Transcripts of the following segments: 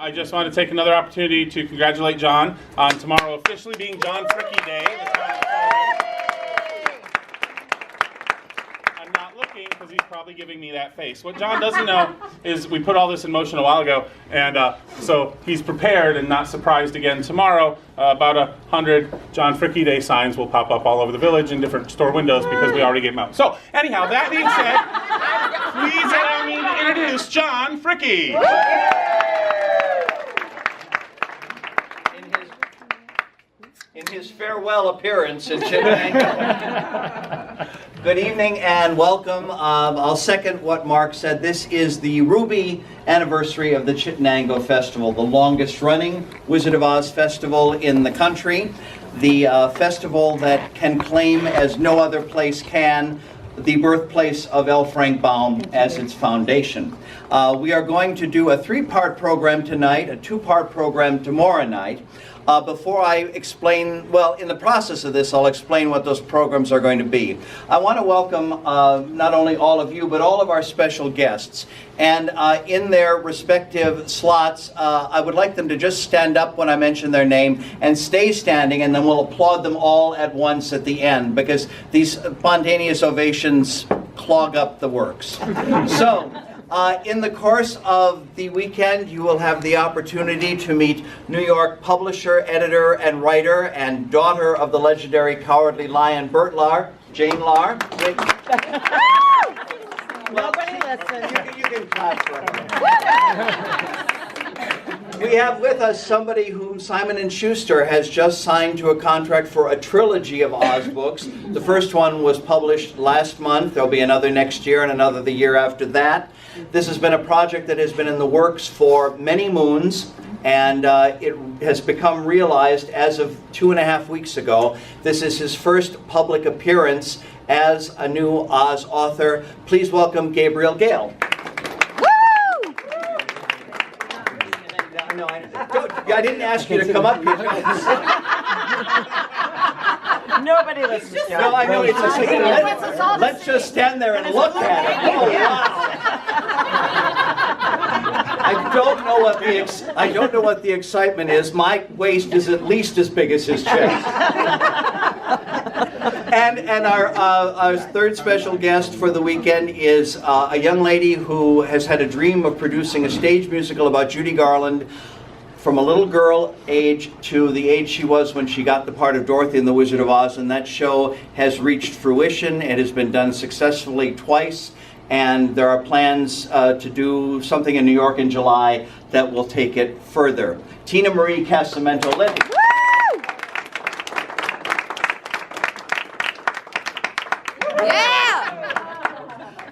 I just want to take another opportunity to congratulate John on tomorrow officially being John Fricke Day. I'm not looking because he's probably giving me that face. What John doesn't know is we put all this in motion a while ago, and so he's prepared and not surprised again tomorrow. About 100 John Fricke Day signs will pop up all over the village in different store windows because we already gave them out. So anyhow, that being said, please allow me to introduce John Fricke. In his farewell appearance in Chittenango. Good evening and welcome. I'll second what Mark said. This is the Ruby anniversary of the Chittenango Festival, the longest running Wizard of Oz festival in the country. The festival that can claim, as no other place can, the birthplace of L. Frank Baum as its foundation. We are going to do a three-part program tonight, a two-part program tomorrow night. Before I explain, well, in the process of this, I'll explain what those programs are going to be. I want to welcome not only all of you, but all of our special guests. And in their respective slots, I would like them to just stand up when I mention their name and stay standing, and then we'll applaud them all at once at the end, because these spontaneous ovations clog up the works. So, in the course of the weekend, you will have the opportunity to meet New York publisher, editor, and writer, and daughter of the legendary Cowardly Lion, Bert Lahr, Jane Lahr. Nobody listens. You can clap for her. We have with us somebody whom Simon & Schuster has just signed to a contract for a trilogy of Oz books. The first one was published last month. There'll be another next year and another the year after that. This has been a project that has been in the works for many moons, and it has become realized as of 2.5 weeks ago. This is his first public appearance as a new Oz author. Please welcome Gabriel Gale. No, I didn't ask you to come up here. Nobody listens. No, I know it's a secret. Let's just stand there and look at it. Oh, wow. I don't know what the excitement is. My waist is at least as big as his chest. And our third special guest for the weekend is a young lady who has had a dream of producing a stage musical about Judy Garland from a little girl age to the age she was when she got the part of Dorothy in The Wizard of Oz, and that show has reached fruition. It has been done successfully twice, and there are plans to do something in New York in July that will take it further. Tina Marie Casamento Liddy.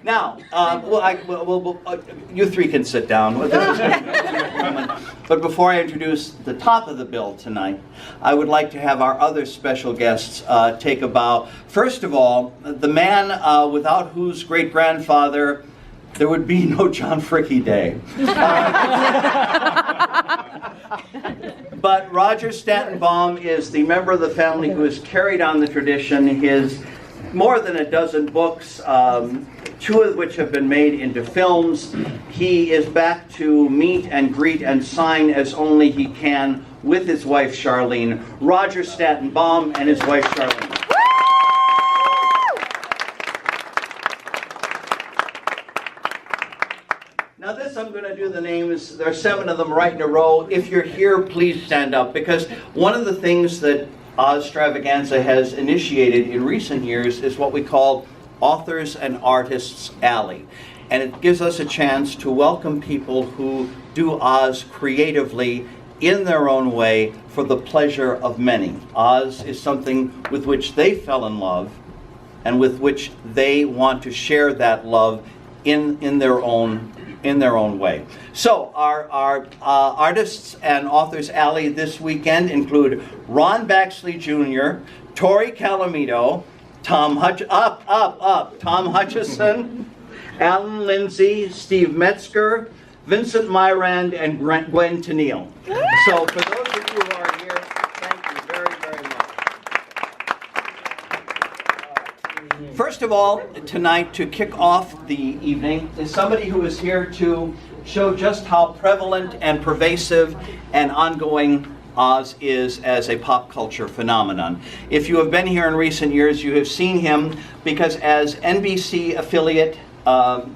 Now, you three can sit down. But before I introduce the top of the bill tonight, I would like to have our other special guests take a bow. First of all, the man without whose great-grandfather there would be no John Fricke Day. But Roger Stanton Baum is the member of the family who has carried on the tradition. His more than a dozen books, 2 of which have been made into films. He is back to meet and greet and sign as only he can with his wife Charlene. Roger Stanton Baum and his wife Charlene. Now this, I'm going to do the names. There are 7 of them right in a row. If you're here, please stand up, because one of the things that Oz-Stravaganza has initiated in recent years is what we call Authors and Artists Alley. And it gives us a chance to welcome people who do Oz creatively in their own way for the pleasure of many. Oz is something with which they fell in love and with which they want to share that love in their own way. So our Artists and Authors Alley this weekend include Ron Baxley Jr., Tori Calamito, Tom Hutchison, Alan Lindsay, Steve Metzger, Vincent Myrand, and Gwen Tennille. So for those of you who are here, thank you very, very much. First of all, tonight, to kick off the evening, is somebody who is here to show just how prevalent and pervasive and ongoing Oz is as a pop culture phenomenon. If you have been here in recent years, you have seen him because as NBC affiliate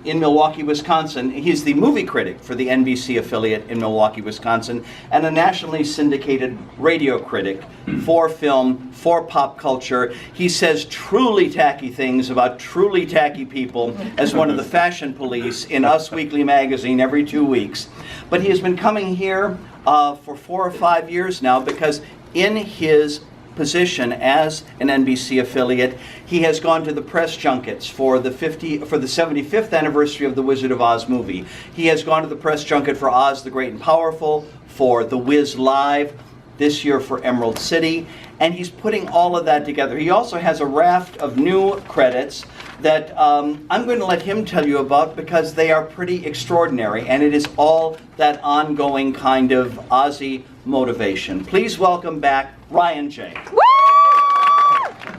in Milwaukee, Wisconsin, he's the movie critic for the NBC affiliate in Milwaukee, Wisconsin, and a nationally syndicated radio critic for film, for pop culture. He says truly tacky things about truly tacky people as one of the fashion police in Us Weekly magazine every 2 weeks. But he has been coming here for 4 or 5 years now because in his position as an NBC affiliate, he has gone to the press junkets for the 75th anniversary of the Wizard of Oz movie. He has gone to the press junket for Oz the Great and Powerful, for The Wiz Live, this year for Emerald City, and he's putting all of that together. He also has a raft of new credits that I'm going to let him tell you about because they are pretty extraordinary, and it is all that ongoing kind of Ozzy motivation. Please welcome back Ryan J.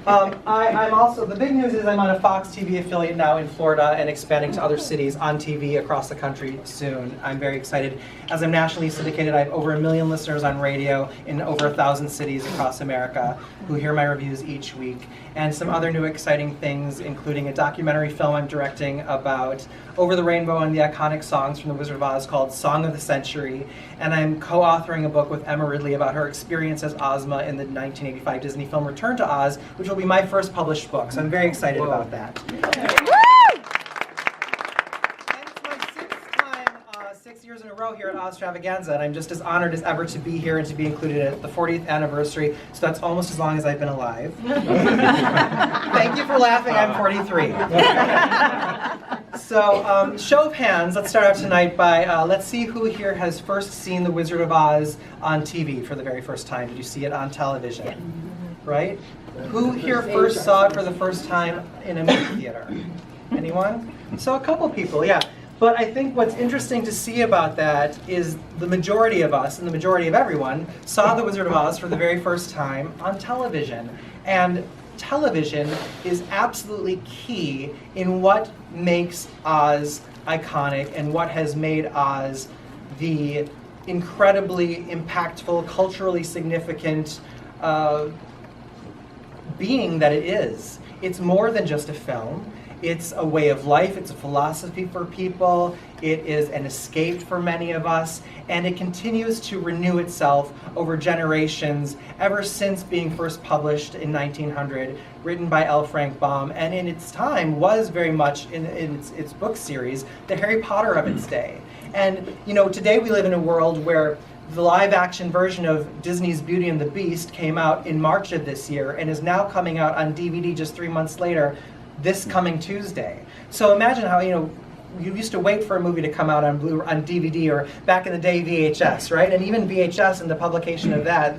I'm also, the big news is I'm on a Fox TV affiliate now in Florida and expanding to other cities on TV across the country soon. I'm very excited. As I'm nationally syndicated, I have over 1 million listeners on radio in over 1,000 cities across America who hear my reviews each week. And some other new exciting things, including a documentary film I'm directing about Over the Rainbow and the iconic songs from The Wizard of Oz called Song of the Century. And I'm co-authoring a book with Emma Ridley about her experience as Ozma in the 1985 Disney film Return to Oz, which will be my first published book. So I'm very excited about that. And it's my 6th time, 6 years in a row here at Oz-Stravaganza, and I'm just as honored as ever to be here and to be included at the 40th anniversary. So that's almost as long as I've been alive. Thank you for laughing. I'm 43. So, show of hands, let's start out tonight by, let's see who here has first seen The Wizard of Oz on TV for the very first time. Did you see it on television? Right? Who here first saw it for the first time in a movie theater? Anyone? So a couple people, yeah. But I think what's interesting to see about that is the majority of us, and the majority of everyone, saw The Wizard of Oz for the very first time on television. And television is absolutely key in what makes Oz iconic and what has made Oz the incredibly impactful, culturally significant being that it is. It's more than just a film. It's a way of life, it's a philosophy for people, it is an escape for many of us, and it continues to renew itself over generations ever since being first published in 1900, written by L. Frank Baum, and in its time was very much, in its book series, the Harry Potter of its day. And you know, today we live in a world where the live-action version of Disney's Beauty and the Beast came out in March of this year and is now coming out on DVD just 3 months later, this coming Tuesday. So imagine how, you know, you used to wait for a movie to come out on DVD, or back in the day VHS, right? And even VHS and the publication of that,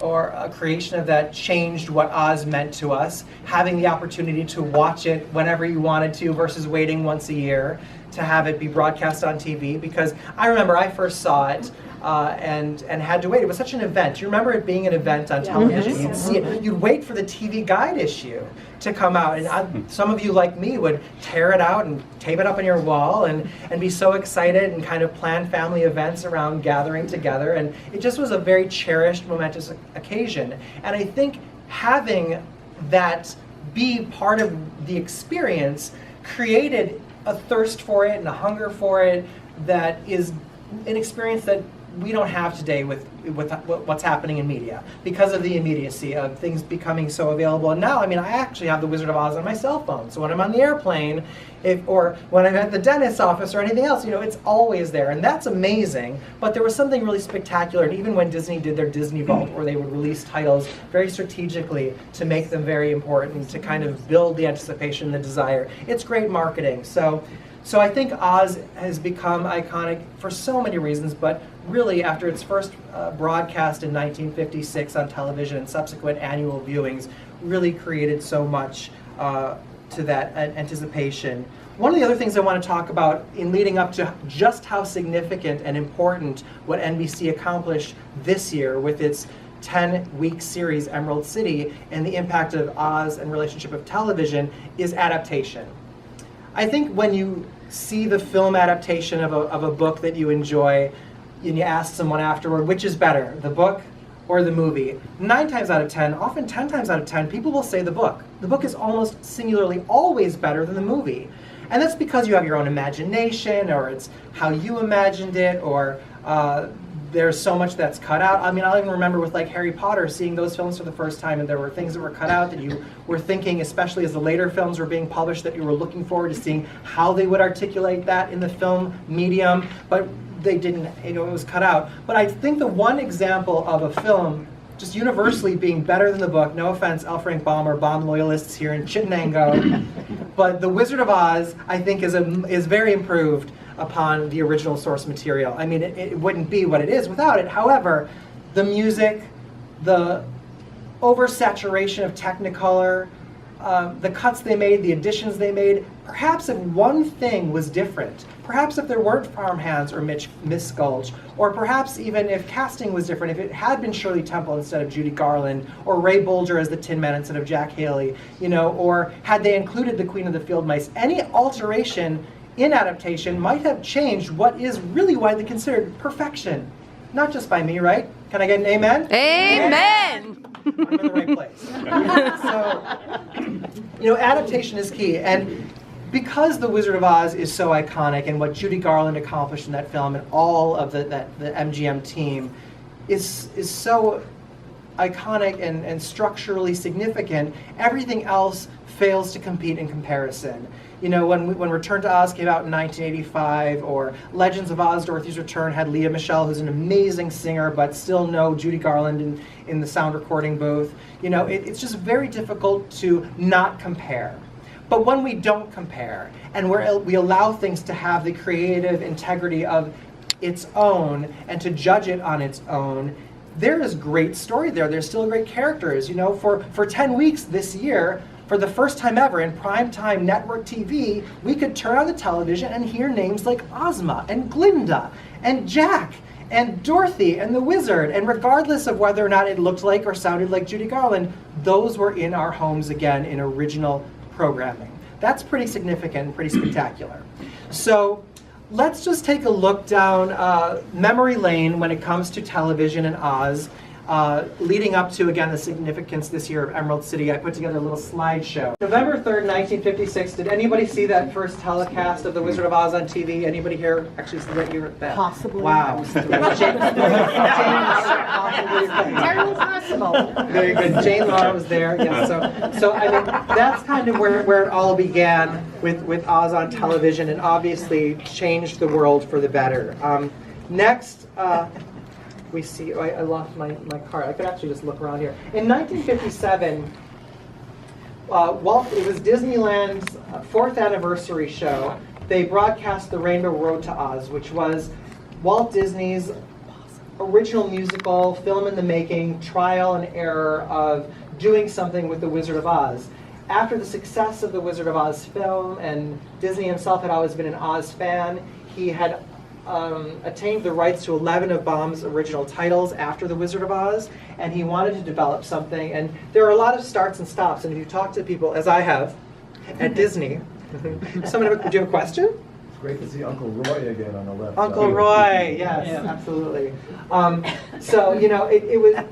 or a creation of that, changed what Oz meant to us. Having the opportunity to watch it whenever you wanted to versus waiting once a year to have it be broadcast on TV. Because I remember I first saw it and had to wait. It was such an event. You remember it being an event on television. You'd see it. You'd wait for the TV guide issue to come out. And some of you, like me, would tear it out and tape it up on your wall and be so excited and kind of plan family events around gathering together. And it just was a very cherished, momentous occasion. And I think having that be part of the experience created a thirst for it and a hunger for it that is an experience that we don't have today with what's happening in media because of the immediacy of things becoming so available. And now, I mean, I actually have The Wizard of Oz on my cell phone. So when I'm on the airplane, or when I'm at the dentist's office or anything else, you know, it's always there. And that's amazing. But there was something really spectacular. And even when Disney did their Disney Vault, where they would release titles very strategically to make them very important, to kind of build the anticipation and the desire, it's great marketing. So I think Oz has become iconic for so many reasons, but really after its first broadcast in 1956 on television and subsequent annual viewings, really created so much to that anticipation. One of the other things I want to talk about in leading up to just how significant and important what NBC accomplished this year with its 10-week series Emerald City and the impact of Oz and relationship of television is adaptation. I think when you see the film adaptation of a book that you enjoy, and you ask someone afterward, which is better, the book or the movie? 9 times out of 10, often 10 times out of 10, people will say the book. The book is almost singularly always better than the movie. And that's because you have your own imagination, or it's how you imagined it, or there's so much that's cut out. I mean, I'll even remember with like Harry Potter, seeing those films for the first time, and there were things that were cut out that you were thinking, especially as the later films were being published, that you were looking forward to seeing how they would articulate that in the film medium, but they didn't, it was cut out. But I think the one example of a film just universally being better than the book, no offense, L. Frank Baum or Baum loyalists here in Chittenango, but The Wizard of Oz, I think, is very improved upon the original source material. I mean, it wouldn't be what it is without it. However, the music, the oversaturation of Technicolor, the cuts they made, the additions they made, perhaps if one thing was different, perhaps if there weren't farmhands or Miss Gulch, or perhaps even if casting was different, if it had been Shirley Temple instead of Judy Garland, or Ray Bolger as the Tin Man instead of Jack Haley, or had they included the Queen of the Field Mice, any alteration in adaptation might have changed what is really widely considered perfection. Not just by me, right? Can I get an amen? Amen! I'm in the right place. So, adaptation is key. And because The Wizard of Oz is so iconic, and what Judy Garland accomplished in that film, and all of the MGM team is so iconic and structurally significant, everything else fails to compete in comparison. When Return to Oz came out in 1985, or Legends of Oz, Dorothy's Return had Leah Michele, who's an amazing singer, but still no Judy Garland in the sound recording booth. It's just very difficult to not compare. But when we don't compare, and we allow things to have the creative integrity of its own, and to judge it on its own, there is great story there. There's still great characters. For 10 weeks this year, for the first time ever in primetime network TV, we could turn on the television and hear names like Ozma and Glinda and Jack and Dorothy and the Wizard. And regardless of whether or not it looked like or sounded like Judy Garland, those were in our homes again in original programming. That's pretty significant and pretty spectacular. So let's just take a look down memory lane when it comes to television and Oz. Leading up to, again, the significance this year of Emerald City, I put together a little slideshow. November 3rd, 1956, did anybody see that first telecast of The Wizard of Oz on TV? Anybody here actually see that? You were that? Possibly. Wow. Entirely possible. Very good. Jane Lahr was there. Yes. So I mean, that's kind of where it all began with Oz on television, and obviously changed the world for the better. Next. We see, I lost my card. I could actually just look around here. In 1957, it was Disneyland's 4th anniversary show. They broadcast The Rainbow Road to Oz, which was Walt Disney's original musical, film in the making, trial and error of doing something with The Wizard of Oz. After the success of The Wizard of Oz film, and Disney himself had always been an Oz fan, he had attained the rights to 11 of Baum's original titles after The Wizard of Oz, and he wanted to develop something. And there are a lot of starts and stops, and if you talk to people, as I have, at Disney, do you have a question? It's great to see Uncle Roy again on the left. Uncle Roy, yes, absolutely.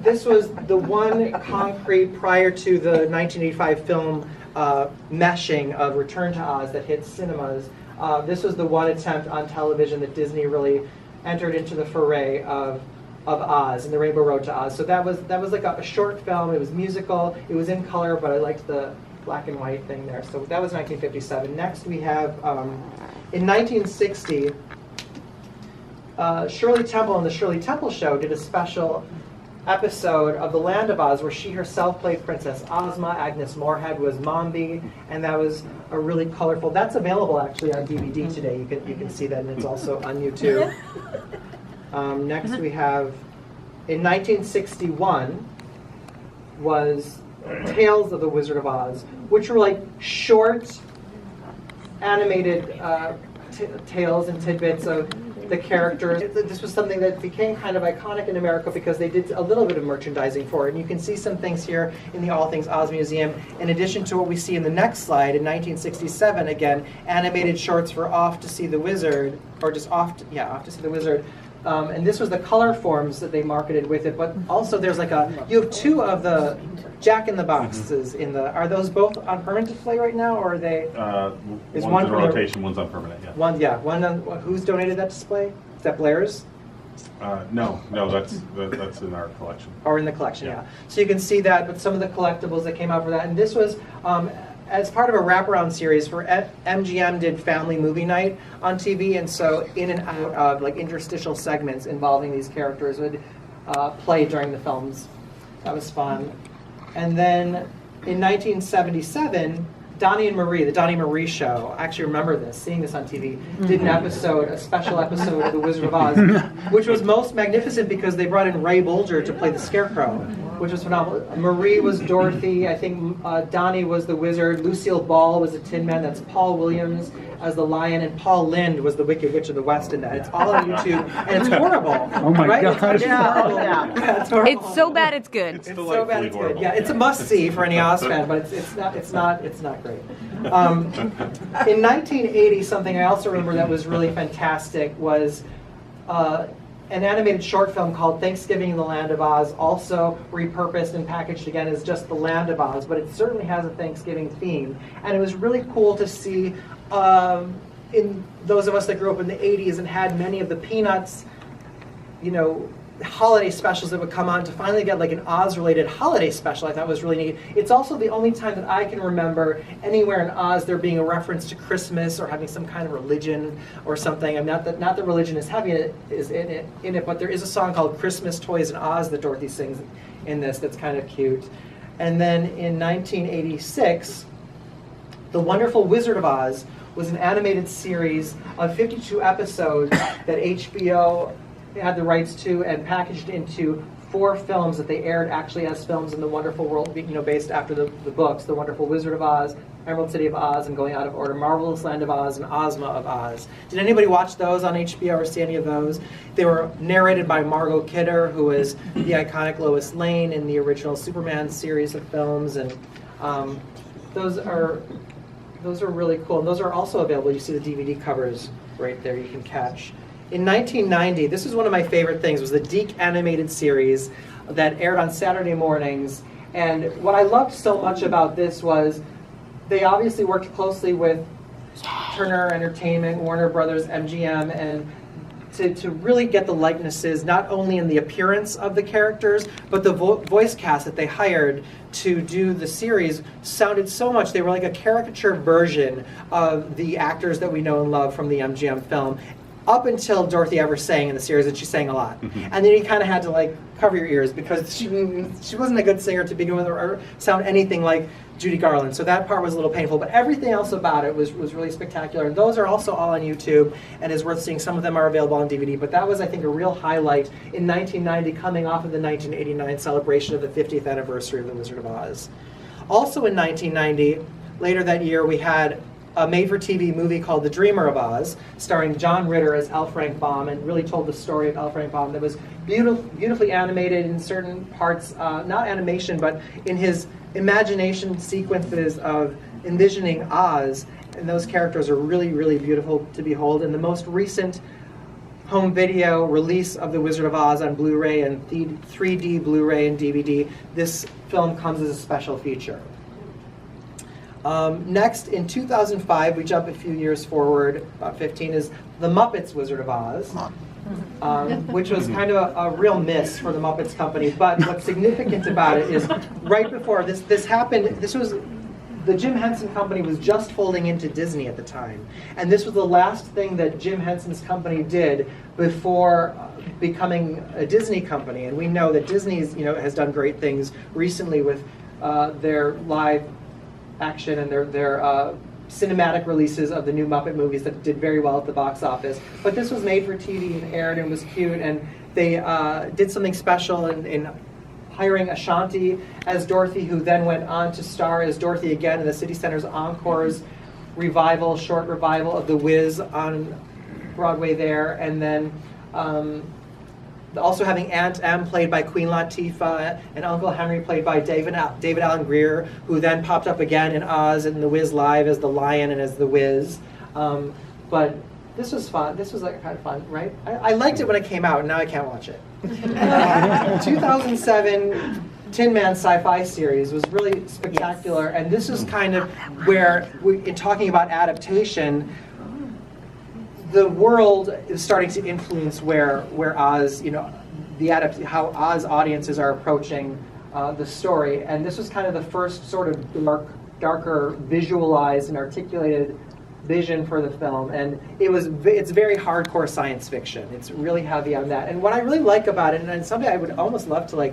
This was the one concrete prior to the 1985 film meshing of Return to Oz that hit cinemas. This was the one attempt on television that Disney really entered into the foray of Oz and The Rainbow Road to Oz. So that was like a short film. It was musical. It was in color, but I liked the black and white thing there. So that was 1957. Next we have, in 1960, Shirley Temple and the Shirley Temple Show did a special episode of The Land of Oz where she herself played Princess Ozma. Agnes Moorehead was Mombi, and that was a really colorful. That's available actually on DVD today. You can see that, and it's also on YouTube. Next we have, in 1961, was Tales of the Wizard of Oz, which were like short, animated tales and tidbits of the characters. This was something that became kind of iconic in America because they did a little bit of merchandising for it. And you can see some things here in the All Things Oz Museum, in addition to what we see in the next slide in 1967, again, animated shorts for Off to See the Wizard, or just Off to See the Wizard. And this was the color forms that they marketed with it, but also there's like you have two of the Jack in the Boxes in the, are those both on permanent display right now, or are they? Is one's in rotation, one's on permanent, yeah. One on, who's donated that display? Is that Blair's? No, that's in our collection. Or in the collection, yeah. So you can see that, but some of the collectibles that came out for that, and this was, as part of a wraparound series for MGM did Family Movie Night on TV, and so in and out of like interstitial segments involving these characters would play during the films. That was fun. And then in 1977, Donnie and Marie, the Donnie Marie Show, I actually remember this, seeing this on TV, did an episode, a special episode of The Wizard of Oz, which was most magnificent because they brought in Ray Bolger to play the Scarecrow, which was phenomenal. Marie was Dorothy, I think Donnie was the Wizard, Lucille Ball was the Tin Man, that's Paul Williams as the Lion, and Paul Lind was the Wicked Witch of the West in that. It's all on YouTube, and it's horrible. Oh my right? gosh. It's horrible. Yeah, it's horrible. It's so bad it's good. It's So bad it's good. horrible. Yeah, it's a must-see for any Oz fan, but it's not great. In 1980, something I also remember that was really fantastic was an animated short film called Thanksgiving in the Land of Oz, also repurposed and packaged again as just the Land of Oz, but it certainly has a Thanksgiving theme. And it was really cool to see in those of us that grew up in the 80s and had many of the Peanuts, holiday specials that would come on, to finally get like an Oz-related holiday special. I thought was really neat. It's also the only time that I can remember anywhere in Oz there being a reference to Christmas or having some kind of religion or something. I'm not that religion is heavy in it, but there is a song called "Christmas Toys in Oz" that Dorothy sings in this. That's kind of cute. And then in 1986, The Wonderful Wizard of Oz was an animated series of 52 episodes that HBO had the rights to and packaged into 4 films that they aired actually as films in the Wonderful World, based after the books, The Wonderful Wizard of Oz, Emerald City of Oz, and going out of order, Marvelous Land of Oz, and Ozma of Oz. Did anybody watch those on HBO or see any of those? They were narrated by Margot Kidder, who is the iconic Lois Lane in the original Superman series of films, and those are really cool. And those are also available. You see the DVD covers right there you can catch. In 1990, this is one of my favorite things, was the Deke animated series that aired on Saturday mornings. And what I loved so much about this was they obviously worked closely with Turner Entertainment, Warner Brothers, MGM, and to really get the likenesses, not only in the appearance of the characters, but the voice cast that they hired to do the series sounded so much. They were like a caricature version of the actors that we know and love from the MGM film, up until Dorothy ever sang in the series, and she sang a lot. And then you kind of had to like cover your ears because she wasn't a good singer to begin with, or sound anything like Judy Garland. So that part was a little painful, but everything else about it was really spectacular. And those are also all on YouTube and is worth seeing. Some of them are available on DVD, but that was, I think, a real highlight in 1990, coming off of the 1989 celebration of the 50th anniversary of The Wizard of Oz. Also in 1990, later that year, we had a made-for-TV movie called The Dreamer of Oz, starring John Ritter as L. Frank Baum, and really told the story of L. Frank Baum that was beautifully animated in certain parts, not animation, but in his imagination sequences of envisioning Oz, and those characters are really, really beautiful to behold. And the most recent home video release of The Wizard of Oz on Blu-ray and 3D Blu-ray and DVD, this film comes as a special feature. Next, in 2005, we jump a few years forward, about 15, is The Muppets Wizard of Oz, which was kind of a real miss for the Muppets company. But what's significant about it is right before this happened, the Jim Henson Company was just folding into Disney at the time. And this was the last thing that Jim Henson's company did before becoming a Disney company. And we know that Disney's has done great things recently with their live action and their cinematic releases of the new Muppet movies that did very well at the box office. But this was made for TV and aired and was cute, and they did something special in hiring Ashanti as Dorothy, who then went on to star as Dorothy again in the City Center's Encore's short revival of The Wiz on Broadway there, and then also having Aunt Em played by Queen Latifah, and Uncle Henry played by David Alan Grier, who then popped up again in Oz and The Wiz Live as the Lion and as the Wiz. But this was fun. This was like kind of fun, right? I liked it when it came out, and now I can't watch it. 2007 Tin Man sci-fi series was really spectacular, and this is kind of where, in talking about adaptation, the world is starting to influence where Oz, how Oz audiences are approaching the story, and this was kind of the first sort of darker visualized and articulated vision for the film, and it's very hardcore science fiction. It's really heavy on that, and what I really like about it, and someday I would almost love to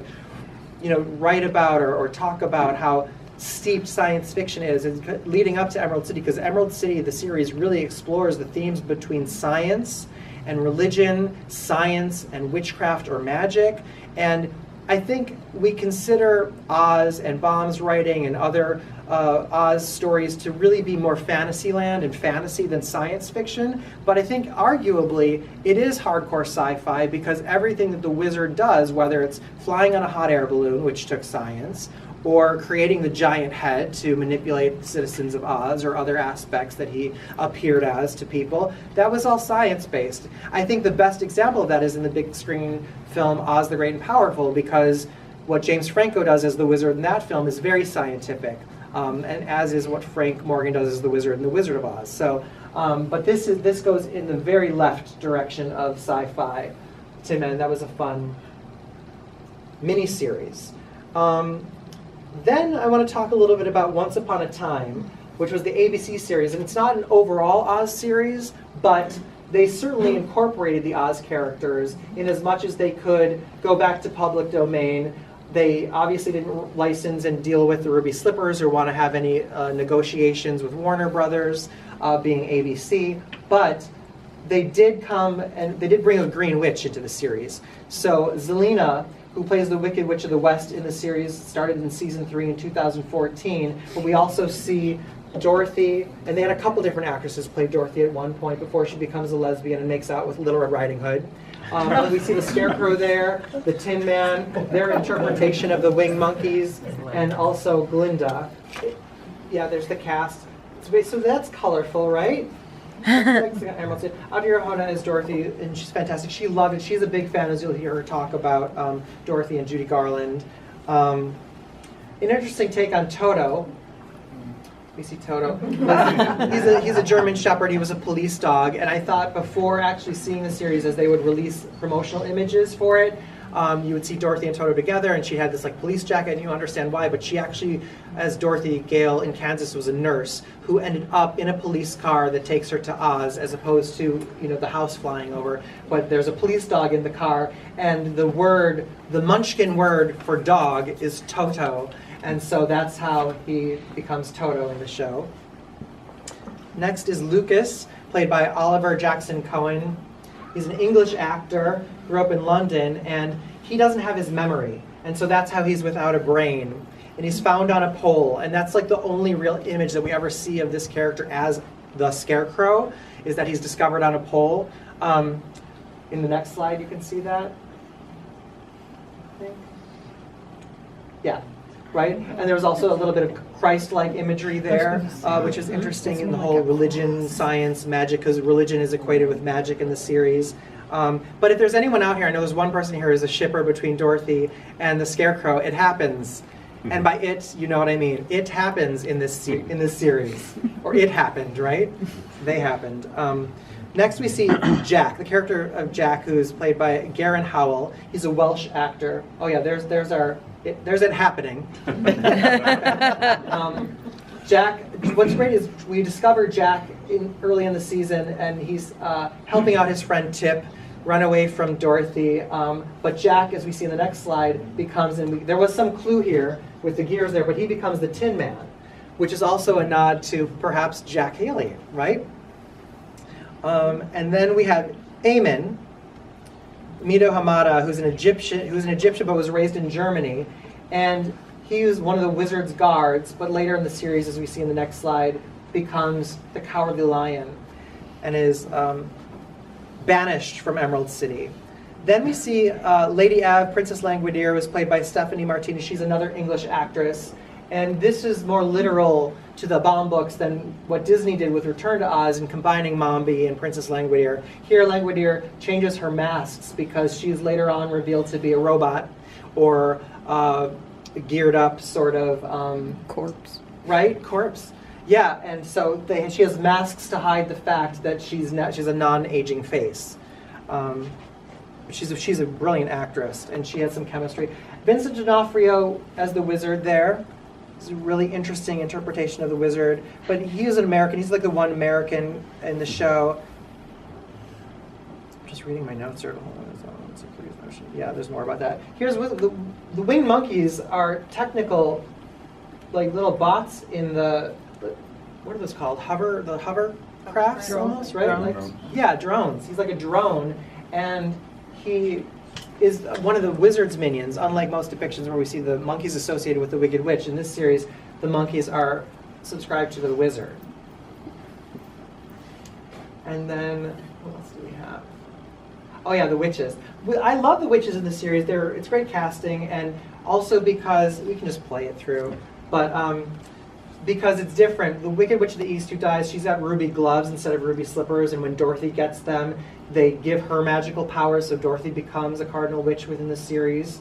write about or talk about how steeped science fiction is leading up to Emerald City, because Emerald City, the series, really explores the themes between science and religion, science and witchcraft or magic. And I think we consider Oz and Baum's writing and other Oz stories to really be more fantasyland and fantasy than science fiction. But I think arguably it is hardcore sci-fi, because everything that the wizard does, whether it's flying on a hot air balloon, which took science, or creating the giant head to manipulate the citizens of Oz or other aspects that he appeared as to people, that was all science-based. I think the best example of that is in the big screen film Oz the Great and Powerful, because what James Franco does as the wizard in that film is very scientific, and as is what Frank Morgan does as the wizard in The Wizard of Oz. So, but this goes in the very left direction of sci-fi. Tin Man, that was a fun mini-series. Then I want to talk a little bit about Once Upon a Time, which was the ABC series. And it's not an overall Oz series, but they certainly incorporated the Oz characters in as much as they could go back to public domain. They obviously didn't license and deal with the Ruby Slippers or want to have any negotiations with Warner Brothers, being ABC. But they did come and they did bring a green witch into the series. So Zelina, who plays the Wicked Witch of the West in the series, started in season 3 in 2014. But we also see Dorothy, and they had a couple different actresses play Dorothy at one point before she becomes a lesbian and makes out with Little Red Riding Hood. We see the Scarecrow there, the Tin Man, their interpretation of the Winged Monkeys, and also Glinda. Yeah, there's the cast. So that's colorful, right? Audrey Arjona is Dorothy, and she's fantastic. She loved it. She's a big fan, as you'll hear her talk about Dorothy and Judy Garland. An interesting take on Toto. We see Toto. He's a German Shepherd. He was a police dog, and I thought before actually seeing the series, as they would release promotional images for it, you would see Dorothy and Toto together, and she had this police jacket, and you understand why, but she actually, as Dorothy Gale in Kansas, was a nurse who ended up in a police car that takes her to Oz, as opposed to the house flying over. But there's a police dog in the car, and the Munchkin word for dog is Toto, and so that's how he becomes Toto in the show. Next is Lucas, played by Oliver Jackson Cohen. He's an English actor, grew up in London, and he doesn't have his memory. And so that's how he's without a brain. And he's found on a pole. And that's the only real image that we ever see of this character as the Scarecrow, is that he's discovered on a pole. In the next slide, you can see that. I think. Yeah, right? And there was also a little bit of Christ-like imagery there, which is interesting in the whole religion, science, magic, because religion is equated with magic in the series. But if there's anyone out here, I know there's one person here who's a shipper between Dorothy and the Scarecrow, it happens. And by it, you know what I mean. It happens in this series. Or it happened, right? They happened. Next we see Jack, the character of Jack, who's played by Garen Howell. He's a Welsh actor. Oh yeah, there's it happening. Jack, what's great is we discover Jack early in the season, and he's helping out his friend Tip run away from Dorothy. But Jack, as we see in the next slide, becomes, and there was some clue here with the gears there, but he becomes the Tin Man, which is also a nod to perhaps Jack Haley, right? And then we have Eamon, Mido Hamada, who's an Egyptian but was raised in Germany, and he was one of the wizard's guards, but later in the series, as we see in the next slide, becomes the Cowardly Lion, and is banished from Emerald City. Then we see Lady Ave, Princess Langwidere, was played by Stephanie Martinez. She's another English actress. And this is more literal to the Baum books than what Disney did with Return to Oz and combining Mombi and Princess Langwidere. Here, Langwidere changes her masks because she's later on revealed to be a robot or geared up sort of... Corpse. Right? Corpse. Yeah, and so she has masks to hide the fact that she's a non-aging face. She's a brilliant actress, and she had some chemistry. Vincent D'Onofrio as the wizard there. It's a really interesting interpretation of the wizard, but he is an American. He's like the one American in the show. I'm just reading my notes here. Hold on. Yeah, there's more about that. Here's what the winged monkeys are technical, like little bots in the what are those called? Hovercrafts Drones. almost, right? Drones. Yeah, drones. He's like a drone, and he is one of the wizard's minions, unlike most depictions where we see the monkeys associated with the Wicked Witch. In this series, the monkeys are subscribed to the wizard. And then, what else do we have? Oh yeah, the witches. I love the witches in the series. It's great casting, and also because, we can just play it through, but because it's different. The Wicked Witch of the East who dies, she's got ruby gloves instead of ruby slippers, and when Dorothy gets them, they give her magical powers, so Dorothy becomes a cardinal witch within the series.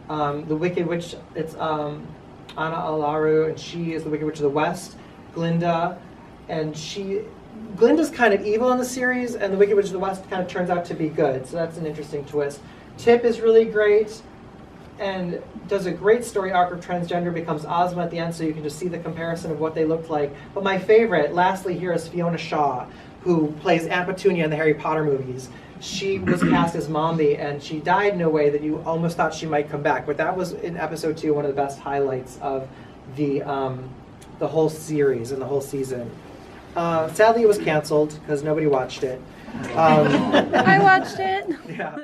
The Wicked Witch, it's Anna Alaru, and she is the Wicked Witch of the West. Glinda, and Glinda's kind of evil in the series, and the Wicked Witch of the West kind of turns out to be good, so that's an interesting twist. Tip is really great, and does a great story arc of transgender, becomes Ozma at the end, so you can just see the comparison of what they looked like. But my favorite, lastly here, is Fiona Shaw, who plays Aunt Petunia in the Harry Potter movies. She was cast as Mombi, and she died in a way that you almost thought she might come back. But that was, in episode 2, one of the best highlights of the whole series and the whole season. Sadly, it was canceled because nobody watched it. I watched it. Yeah.